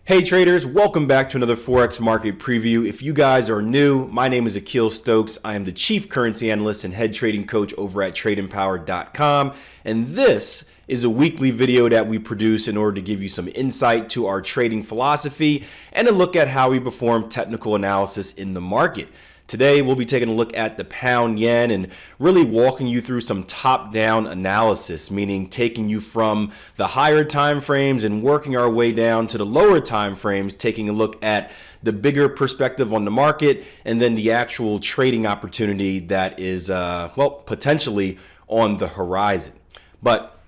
Hey traders, welcome back to another Forex Market Preview. If you guys are new, my name is Akil Stokes. I am the Chief Currency Analyst and Head Trading Coach over at TradingPower.com. And this is a weekly video that we produce in order to give you some insight to our trading philosophy and a look at how we perform technical analysis in the market. Today, we'll be taking a look at the pound yen and really walking you through some top-down analysis, meaning taking you from the higher time frames and working our way down to the lower time frames, taking a look at the bigger perspective on the market and then the actual trading opportunity that is, potentially on the horizon. But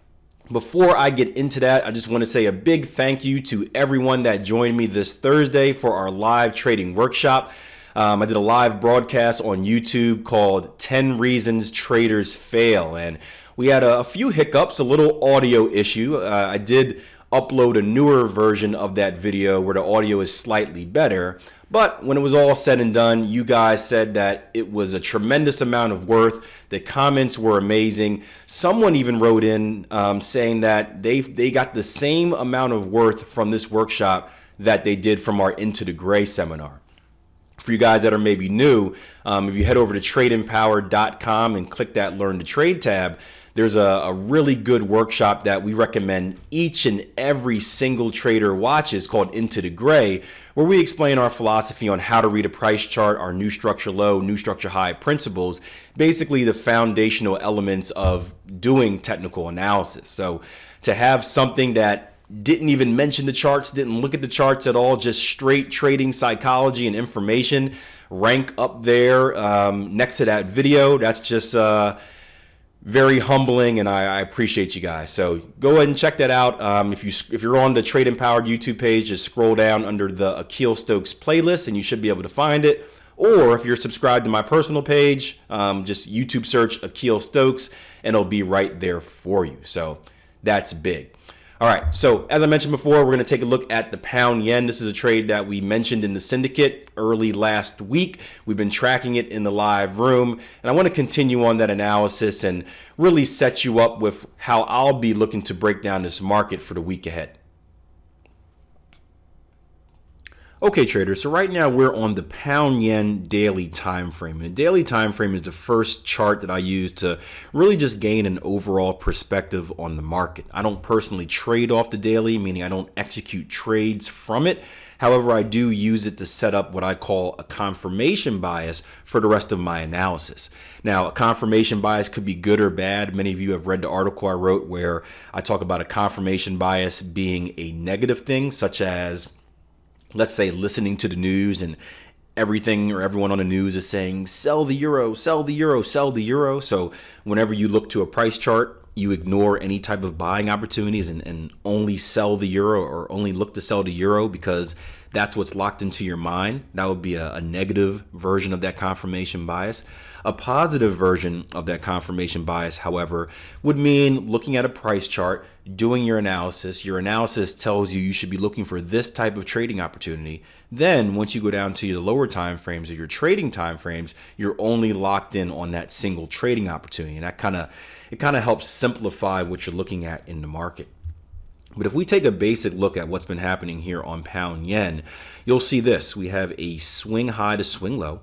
before I get into that, I just want to say a big thank you to everyone that joined me this Thursday for our live trading workshop. I did a live broadcast on YouTube called 10 Reasons Traders Fail, and we had a few hiccups, a little audio issue. I did upload a newer version of that video where the audio is slightly better, but when it was all said and done, you guys said that it was a tremendous amount of worth. The comments were amazing. Someone even wrote in saying that they got the same amount of worth from this workshop that they did from our Into the Gray seminar. For you guys that are maybe new, if you head over to TradingPower.com and click that Learn to Trade tab, there's a really good workshop that we recommend each and every single trader watches called Into the Gray, where we explain our philosophy on how to read a price chart, our new structure low, new structure high principles, basically the foundational elements of doing technical analysis. So to have something that didn't even mention the charts, didn't look at the charts at all, just straight trading psychology and information, rank up there next to that video. That's just very humbling, and I appreciate you guys. So go ahead and check that out. If you're on the Trade Empowered YouTube page, just scroll down under the Akil Stokes playlist, and you should be able to find it. Or if you're subscribed to my personal page, just YouTube search Akil Stokes, and it'll be right there for you. So that's big. All right, so as I mentioned before, we're going to take a look at the pound yen. This is a trade that we mentioned in the syndicate early last week. We've been tracking it in the live room, and I want to continue on that analysis and really set you up with how I'll be looking to break down this market for the week ahead. Okay, traders, so right now we're on the pound yen daily time frame. And the daily time frame is the first chart that I use to really just gain an overall perspective on the market. I don't personally trade off the daily, meaning I don't execute trades from it. However, I do use it to set up what I call a confirmation bias for the rest of my analysis. Now, a confirmation bias could be good or bad. Many of you have read the article I wrote where I talk about a confirmation bias being a negative thing, such as, let's say, listening to the news and everything or everyone on the news is saying, sell the euro, sell the euro, sell the euro. So whenever you look to a price chart, you ignore any type of buying opportunities and only sell the euro or only look to sell the euro because that's what's locked into your mind. That would be a negative version of that confirmation bias. A positive version of that confirmation bias, however, would mean looking at a price chart, doing your analysis. Your analysis tells you should be looking for this type of trading opportunity. Then once you go down to your lower time frames or your trading time frames, you're only locked in on that single trading opportunity. And that kind of helps simplify what you're looking at in the market. But if we take a basic look at what's been happening here on pound yen, you'll see this. We have a swing high to swing low.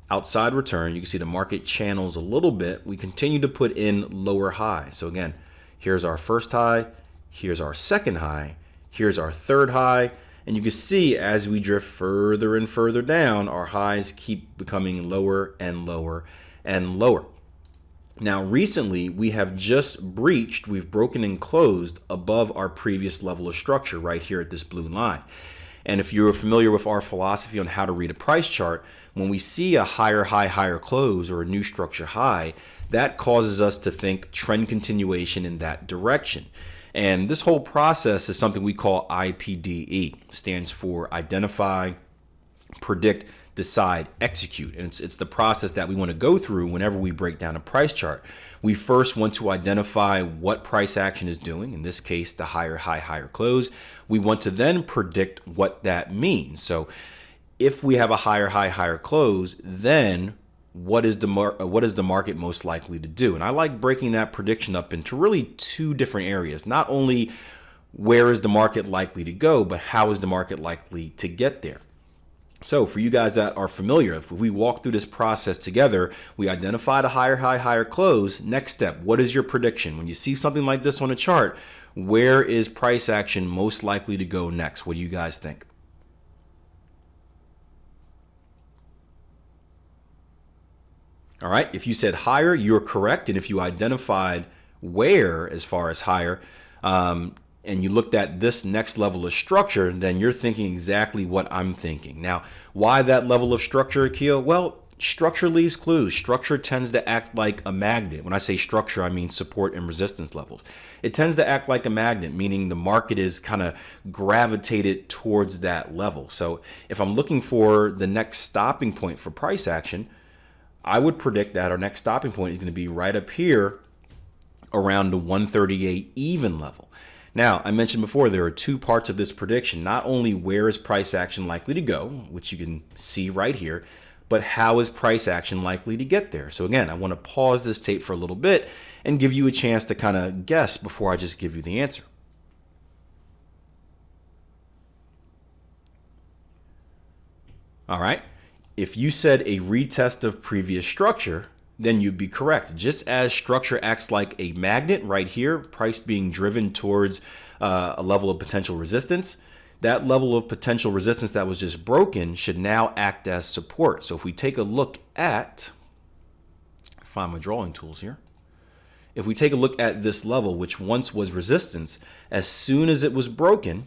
Outside return, you can see the market channels a little bit. We continue to put in lower highs. So again, here's our first high, here's our second high, here's our third high, and you can see as we drift further and further down, our highs keep becoming lower and lower and lower. Now, recently, we have just breached, we've broken and closed above our previous level of structure right here at this blue line. And if you're familiar with our philosophy on how to read a price chart, when we see a higher high, higher close or a new structure high, that causes us to think trend continuation in that direction. And this whole process is something we call IPDE. It stands for identify, predict, decide, execute. And it's the process that we want to go through whenever we break down a price chart. We first want to identify what price action is doing, in this case, the higher high, higher close. We want to then predict what that means. So if we have a higher high, higher close, then what is the market most likely to do? And I like breaking that prediction up into really two different areas. Not only where is the market likely to go, but how is the market likely to get there? So for you guys that are familiar, if we walk through this process together, we identified a higher high, higher close. Next step, what is your prediction? When you see something like this on a chart, where is price action most likely to go next? What do you guys think? All right, if you said higher, you're correct. And if you identified where as far as higher, and you looked at this next level of structure, then you're thinking exactly what I'm thinking. Now, why that level of structure, Akil? Well, structure leaves clues. Structure tends to act like a magnet. When I say structure, I mean support and resistance levels. It tends to act like a magnet, meaning the market is kind of gravitated towards that level. So if I'm looking for the next stopping point for price action, I would predict that our next stopping point is going to be right up here around the 138 even level. Now, I mentioned before, there are two parts of this prediction. Not only where is price action likely to go, which you can see right here, but how is price action likely to get there? So again, I want to pause this tape for a little bit and give you a chance to kind of guess before I just give you the answer. All right. If you said a retest of previous structure, then you'd be correct. Just as structure acts like a magnet right here, price being driven towards a level of potential resistance, that level of potential resistance that was just broken should now act as support. So if we take a look at, find my drawing tools here. If we take a look at this level, which once was resistance, as soon as it was broken,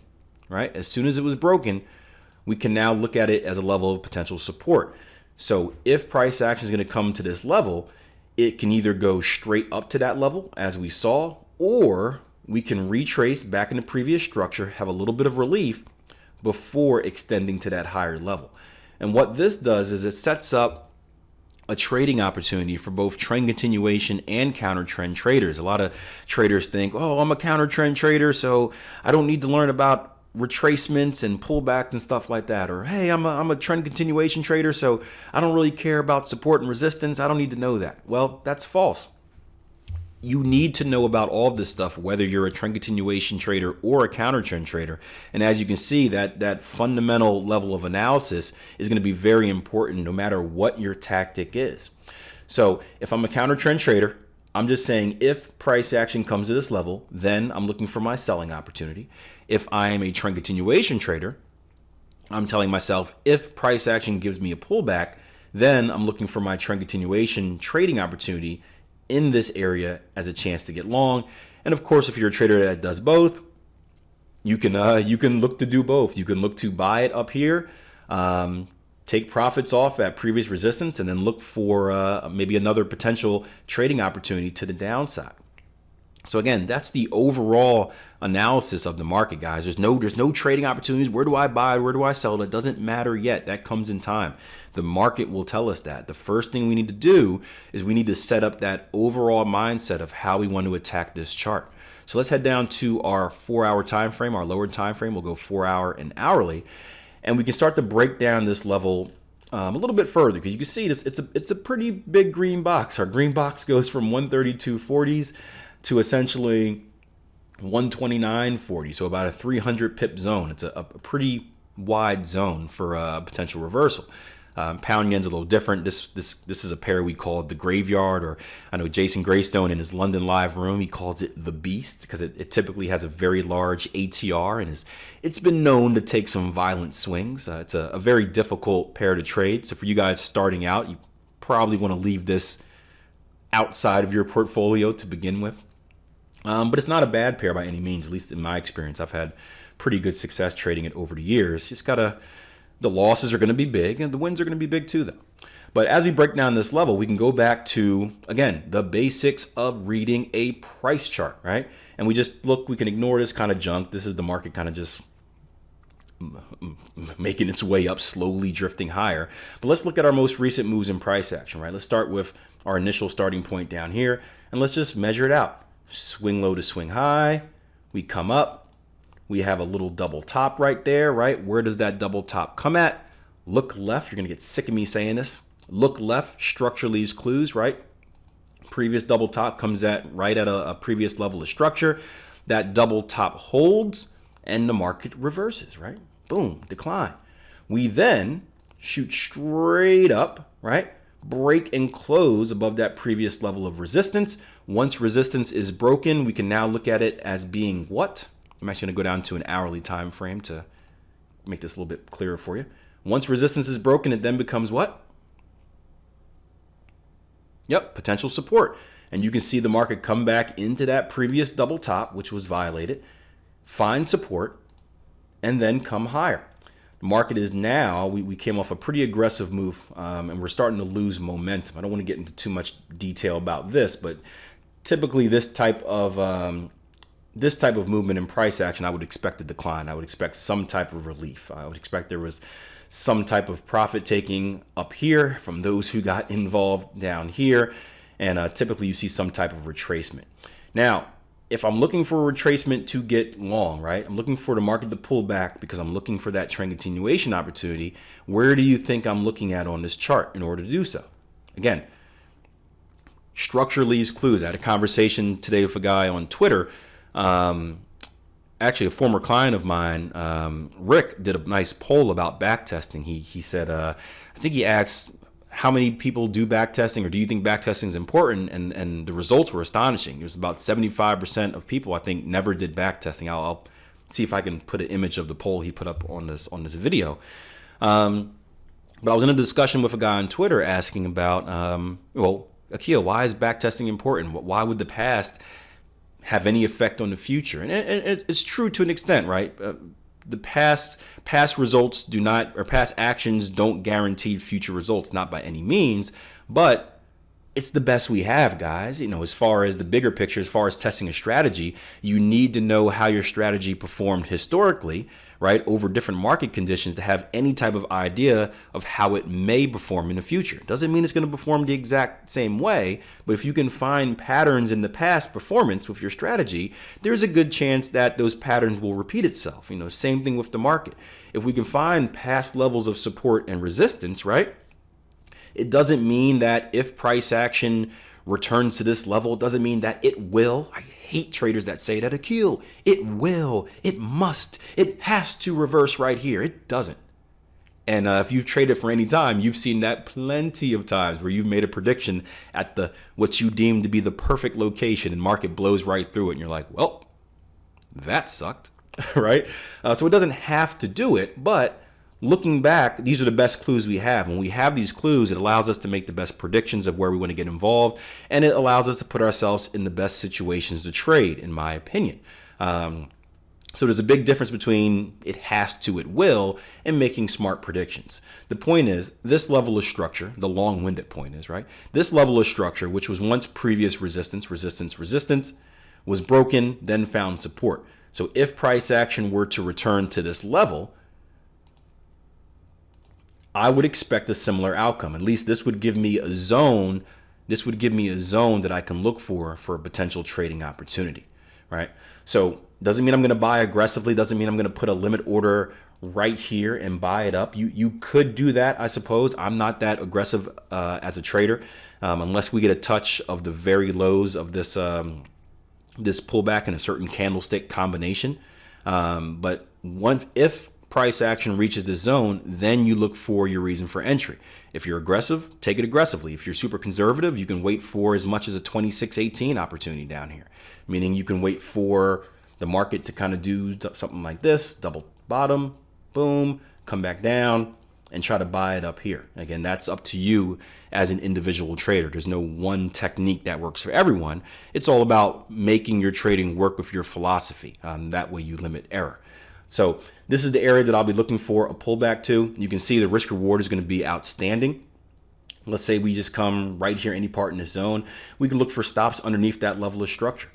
right? As soon as it was broken, we can now look at it as a level of potential support. So if price action is going to come to this level, it can either go straight up to that level as we saw, or we can retrace back in the previous structure, have a little bit of relief before extending to that higher level. And what this does is it sets up a trading opportunity for both trend continuation and counter trend traders. A lot of traders think, oh, I'm a counter trend trader, so I don't need to learn about retracements and pullbacks and stuff like that. Or, hey, I'm a trend continuation trader, so I don't really care about support and resistance. I don't need to know that. Well, that's false. You need to know about all of this stuff, whether you're a trend continuation trader or a counter trend trader. And as you can see, that fundamental level of analysis is going to be very important no matter what your tactic is. So if I'm a counter trend trader, I'm just saying if price action comes to this level, then I'm looking for my selling opportunity. If I am a trend continuation trader, I'm telling myself if price action gives me a pullback, then I'm looking for my trend continuation trading opportunity in this area as a chance to get long. And of course, if you're a trader that does both, you can look to do both. You can look to buy it up here, take profits off at previous resistance, and then look for maybe another potential trading opportunity to the downside. So again, that's the overall analysis of the market, guys. There's no trading opportunities. Where do I buy? Where do I sell? That doesn't matter yet. That comes in time. The market will tell us that. The first thing we need to do is we need to set up that overall mindset of how we want to attack this chart. So let's head down to our 4-hour time frame, our lower time frame. We'll go 4-hour and hourly, and we can start to break down this level a little bit further, because you can see it's a pretty big green box. Our green box goes from 132.40s to essentially 129.40, so about a 300 pip zone. It's a pretty wide zone for a potential reversal. Pound yen's a little different. This is a pair we call the graveyard, or I know Jason Greystone in his London live room, he calls it the beast, because it typically has a very large ATR and it's been known to take some violent swings. It's a very difficult pair to trade. So for you guys starting out, you probably want to leave this outside of your portfolio to begin with. But it's not a bad pair by any means, at least in my experience. I've had pretty good success trading it over the years. Just the losses are going to be big and the wins are going to be big too, though. But as we break down this level, we can go back to, again, the basics of reading a price chart, right? And we can ignore this kind of junk. This is the market kind of just making its way up, slowly drifting higher. But let's look at our most recent moves in price action, right? Let's start with our initial starting point down here, and let's just measure it out. Swing low to swing high, we come up, we have a little double top right there, right? Where does that double top come at? Look left, you're gonna get sick of me saying this. Look left, structure leaves clues, right? Previous double top comes right at a previous level of structure. that double top holds and the market reverses, right? Boom, decline. We then shoot straight up, right? Break and close above that previous level of resistance. Once resistance is broken, we can now look at it as being what? I'm actually going to go down to an hourly time frame to make this a little bit clearer for you. Once resistance is broken, it then becomes what? Yep, potential support. And you can see the market come back into that previous double top, which was violated, find support, and then come higher. The market is now, we came off a pretty aggressive move, and we're starting to lose momentum. I don't want to get into too much detail about this, but typically this type of movement in price action, I would expect a decline. I would expect some type of relief. I would expect there was some type of profit taking up here from those who got involved down here. And typically you see some type of retracement. Now, if I'm looking for a retracement to get long, right? I'm looking for the market to pull back because I'm looking for that trend continuation opportunity. Where do you think I'm looking at on this chart in order to do so? Again, structure leaves clues. I had a conversation today with a guy on Twitter. Actually, a former client of mine, Rick, did a nice poll about backtesting. He said, I think he asked, how many people do backtesting, or do you think backtesting is important? And the results were astonishing. It was about 75% of people, I think, never did backtesting. I'll see if I can put an image of the poll he put up on this video. But I was in a discussion with a guy on Twitter asking about, well, Akil, why is backtesting important? Why would the past have any effect on the future? And it's true to an extent, right? The past results do not, or past actions don't guarantee future results, not by any means, but it's the best we have, guys. You know, as far as the bigger picture, as far as testing a strategy, you need to know how your strategy performed historically, right, over different market conditions to have any type of idea of how it may perform in the future. Doesn't mean it's going to perform the exact same way, but if you can find patterns in the past performance with your strategy, there's a good chance that those patterns will repeat itself. You know, same thing with the market. If we can find past levels of support and resistance, right, it doesn't mean that if price action returns to this level, it doesn't mean that it will. I hate traders that say that, Akil, it will, it must, it has to reverse right here. It doesn't. And if you've traded for any time, you've seen that plenty of times where you've made a prediction at what you deem to be the perfect location and market blows right through it. And you're like, well, that sucked, right? So it doesn't have to do it, but looking back, these are the best clues we have. When we have these clues, it allows us to make the best predictions of where we want to get involved, and it allows us to put ourselves in the best situations to trade, in my opinion. So there's a big difference between it has to, it will, and making smart predictions. The point is, this level of structure, the long-winded point is, right? This level of structure, which was once previous resistance, was broken, then found support. So if price action were to return to this level, I would expect a similar outcome. At least this would give me a zone. This would give me a zone that I can look for a potential trading opportunity, right? So doesn't mean I'm going to buy aggressively. Doesn't mean I'm going to put a limit order right here and buy it up. You could do that, I suppose. I'm not that aggressive as a trader unless we get a touch of the very lows of this this pullback in a certain candlestick combination. But if price action reaches the zone, then you look for your reason for entry. If you're aggressive, take it aggressively. If you're super conservative, you can wait for as much as a 26.18 opportunity down here, meaning you can wait for the market to kind of do something like this, double bottom, boom, come back down, and try to buy it up here. Again, that's up to you as an individual trader. There's no one technique that works for everyone. It's all about making your trading work with your philosophy. That way you limit error. So this is the area that I'll be looking for a pullback to. You can see the risk reward is going to be outstanding. Let's say we just come right here, any part in this zone. We can look for stops underneath that level of structure.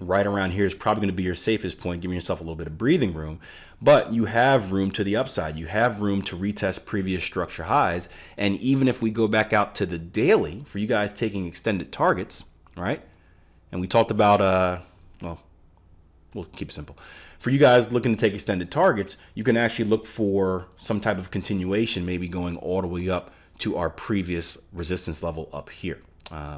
Right around here is probably going to be your safest point, giving yourself a little bit of breathing room. But you have room to the upside. You have room to retest previous structure highs. And even if we go back out to the daily, for you guys taking extended targets, right? And we talked about, well, we'll keep it simple. For you guys looking to take extended targets, you can actually look for some type of continuation, maybe going all the way up to our previous resistance level up here.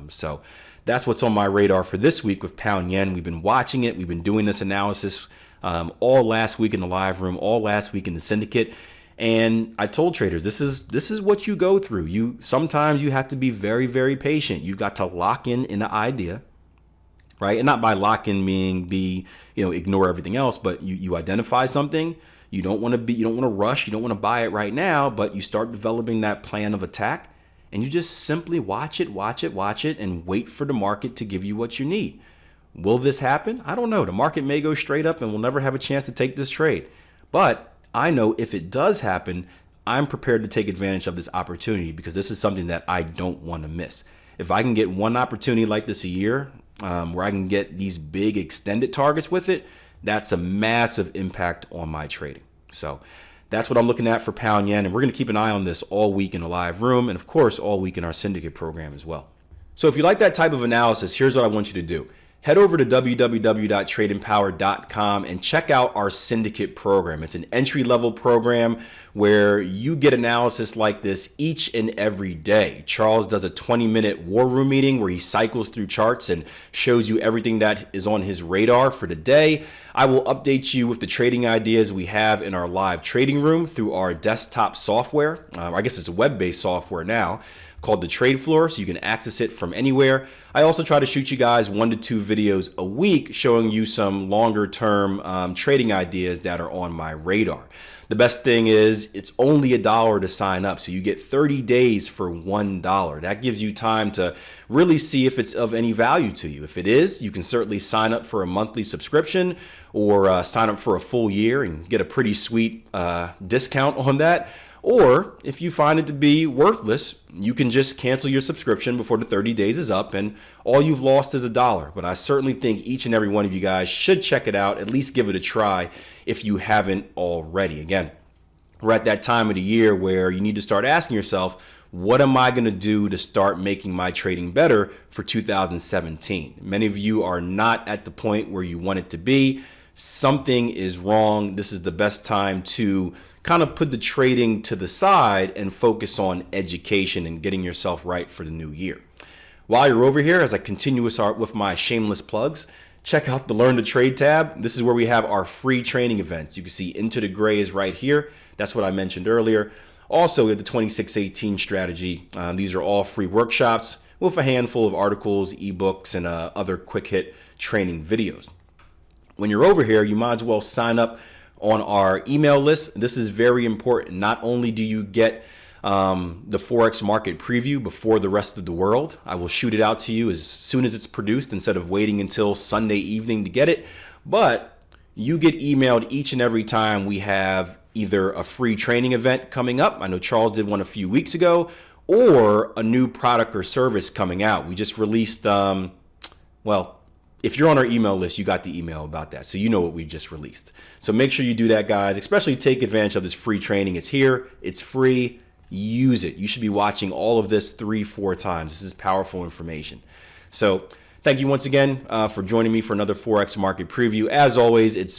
So that's what's on my radar for this week with pound yen. We've been watching it. We've been doing this analysis all last week in the live room, all last week in the syndicate. And I told traders, this is what you go through. Sometimes you have to be very, very patient. You've got to lock in an idea, right? And not by lock in meaning ignore everything else, but you identify something. You don't want to rush. You don't want to buy it right now, but you start developing that plan of attack. And you just simply watch it, and wait for the market to give you what you need. Will this happen? I don't know. The market may go straight up and we'll never have a chance to take this trade. But I know if it does happen, I'm prepared to take advantage of this opportunity because this is something that I don't want to miss. If I can get one opportunity like this a year, where I can get these big extended targets with it, that's a massive impact on my trading. So that's what I'm looking at for pound yen. And we're going to keep an eye on this all week in the live room and, of course, all week in our syndicate program as well. So if you like that type of analysis, here's what I want you to do. Head over to www.tradingpower.com and check out our syndicate program. It's an entry-level program where you get analysis like this each and every day. Charles does a 20-minute war room meeting where he cycles through charts and shows you everything that is on his radar for the day. I will update you with the trading ideas we have in our live trading room through our desktop software. I guess it's a web-based software now, called the Trade Floor, so you can access it from anywhere. I also try to shoot you guys 1 to 2 videos a week showing you some longer term trading ideas that are on my radar. The best thing is it's only $1 to sign up, so you get 30 days for $1. That gives you time to really see if it's of any value to you. If it is, you can certainly sign up for a monthly subscription or sign up for a full year and get a pretty sweet discount on that. Or if you find it to be worthless, you can just cancel your subscription before the 30 days is up and all you've lost is $1. But I certainly think each and every one of you guys should check it out, at least give it a try if you haven't already. Again, we're at that time of the year where you need to start asking yourself, what am I going to do to start making my trading better for 2017? Many of you are not at the point where you want it to be. Something is wrong. This is the best time to kind of put the trading to the side and focus on education and getting yourself right for the new year. While you're over here, as I continue with my shameless plugs, check out the Learn to Trade tab. This is where we have our free training events. You can see Into the Gray is right here. That's what I mentioned earlier. Also, we have the 2618 strategy. These are all free workshops with a handful of articles, ebooks, and other quick hit training videos. When you're over here, you might as well sign up on our email list. This is very important. Not only do you get the Forex Market Preview before the rest of the world, I will shoot it out to you as soon as it's produced instead of waiting until Sunday evening to get it, but you get emailed each and every time we have either a free training event coming up. I know Charles did one a few weeks ago, or a new product or service coming out. We just released, if you're on our email list, you got the email about that. So you know what we just released. So make sure you do that, guys. Especially take advantage of this free training. It's here. It's free. Use it. You should be watching all of this 3-4 times. This is powerful information. So thank you once again for joining me for another Forex Market Preview. As always, it's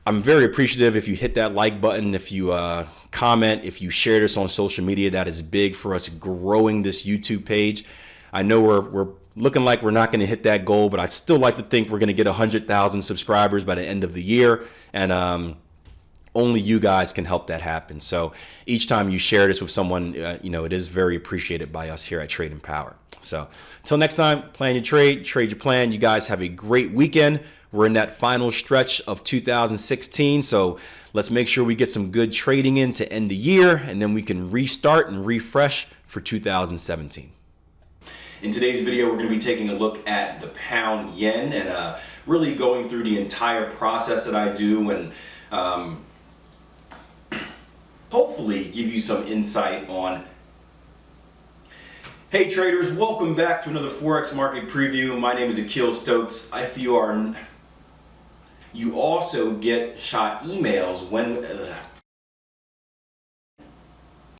I'm very appreciative if you hit that like button, if you comment, if you share this on social media. That is big for us growing this YouTube page. I know we're looking like we're not going to hit that goal, but I'd still like to think we're going to get 100,000 subscribers by the end of the year, and only you guys can help that happen. So each time you share this with someone, it is very appreciated by us here at Trading Power. So until next time, plan your trade, trade your plan. You guys have a great weekend. We're in that final stretch of 2016, so let's make sure we get some good trading in to end the year, and then we can restart and refresh for 2017. In today's video, we're going to be taking a look at the pound yen and really going through the entire process that I do and hopefully give you some insight on. Hey traders, welcome back to another Forex Market Preview. My name is Akil Stokes. You also get shot emails when